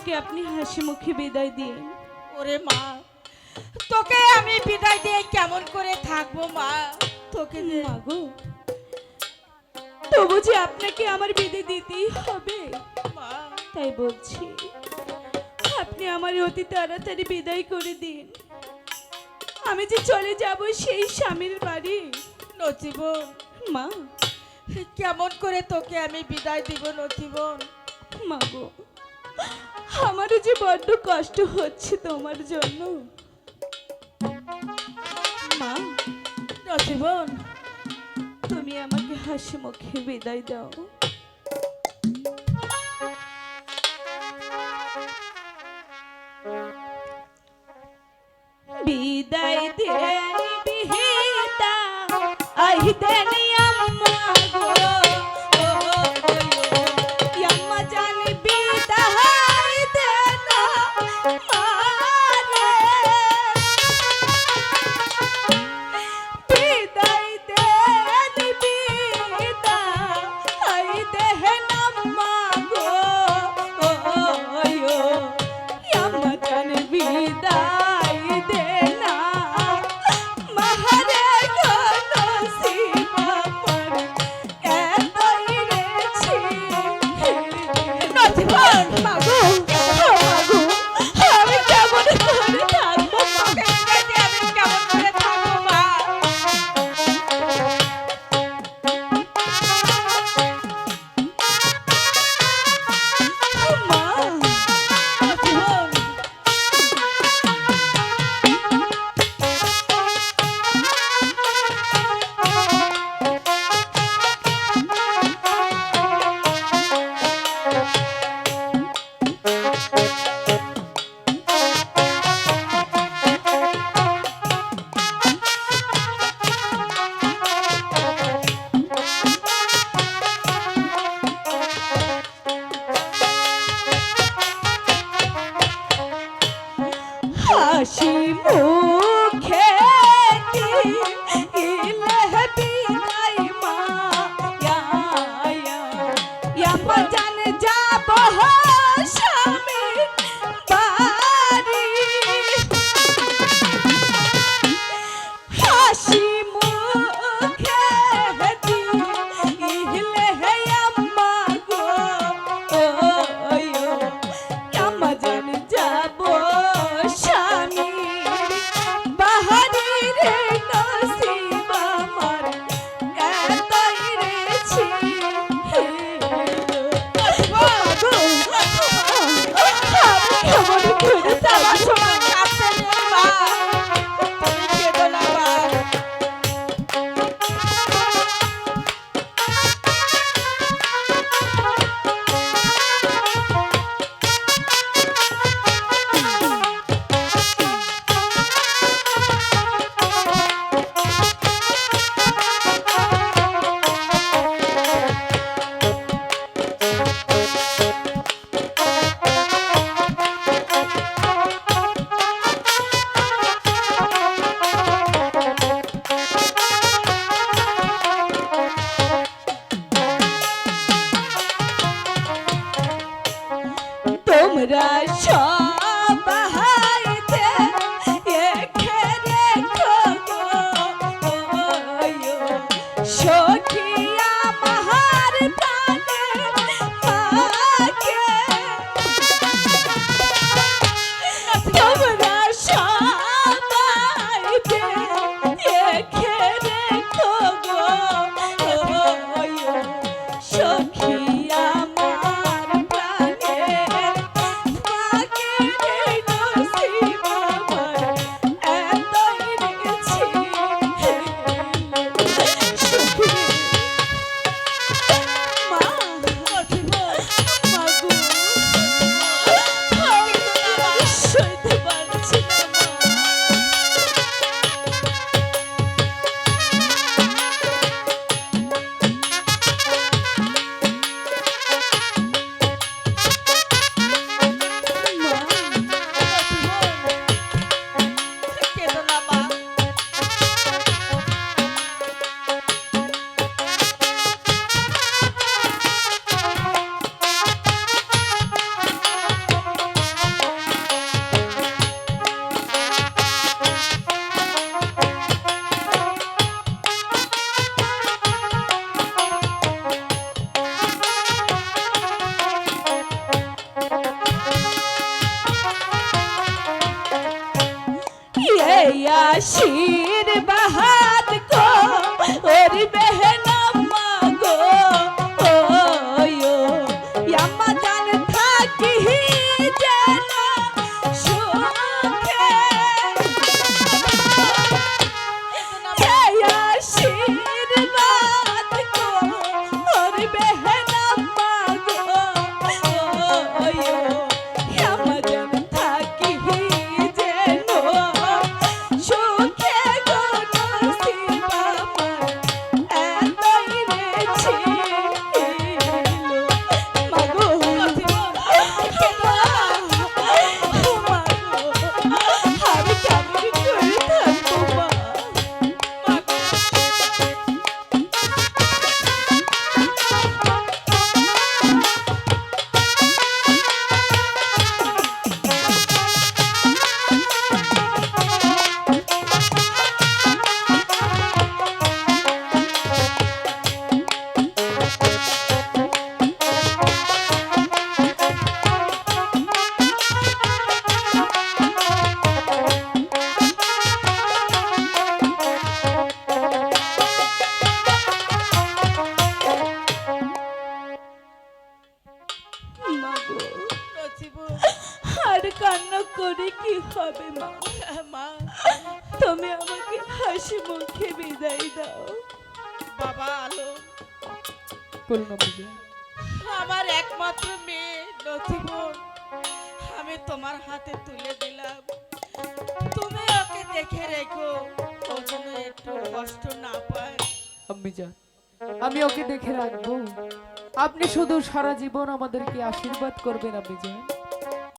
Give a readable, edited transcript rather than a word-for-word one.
আমাকে আপনি হাসি মুখে বিদায় দিন। ওরে মা, তোকে আমি বিদায় দিয়ে কেমন করে থাকবো মা? তোকে যে মাগো, তবু যে আপনাকে আমার বিদায় দিতেই হবে, মা, তাই বলছি আপনি আমার অতি তাড়াতাড়ি বিদায় করে দিন। আমি যে চলে যাব সেই স্বামীর বাড়ি। নচিবন, মা, কেমন করে তোকে আমি বিদায় দিব নচিবন? মাগো, আমারও যে বড্ড কষ্ট হচ্ছে তোমার জন্য। মা, নচিবন, তুমি আমাকে হাসি মুখে বিদায় দাও। বিদায় দেন বিহিতা, আহিতেন আম্মা গো, আম্মা জানি বিদায় দেন আমারে। বিদায় দেন বিদায় দেন আম্মা গো, আম্মা জানি বিদায় দেন মাহারে গো, নসিব আমার এতই রেছি। নসিবন মাগো, মাগো, আমি কেমন করে থাকবো? তোকে বিদায় দিয়ে আমি কেমন করে থাকবো মা? মা, নচিবন, হাসি মুখে দিলে বিদায় মা, আম্মা জানে যাব স্বামীর বাড়ি। হাসি মুখে দিলে আম্মা গো, আম্মা জানে যাব স্বামীর বাড়ি রে, নসিব আমার এতই রেছি। মাগো, আমি কেমন করে আমার থাকবো? সময় কাঁদতে নেই মা, তুমি কেঁদো না মা। তোমরা সবাইতে একে রেখো গো, সখী আমার প্রাণের মাকে। তোমরা সবাইতে একে রেখো গো, সখী আমার প্রাণের আশীর্বাদ করবে না মাগো আম্মা জান থাকি যেন সুখে আশীর্বাদ করবে না মাগো আম্মা জান থাকি যেন সুখে গো নসিব আমার এতই রে ছিল মাগো আমি কেমন করে থাকবো মা মাগো নসিবুল, আর কান্না করে কি হবে মা মা তুমি আমাকে হাসি মুখে বিদায় দাও বাবা আলো বলুন আম্মি জান। আমার একমাত্র মেয়ে নসিবুল আমি তোমার হাতে তুলে দিলাম, তুমি ওকে দেখে রেখো, ও যেন একটু কষ্ট না পায়। আম্মি জান, আমি ওকে দেখে রাখবো। আপনি শুধু সারা জীবন আমাদেরকে আশীর্বাদ করবেন আম্মি জান।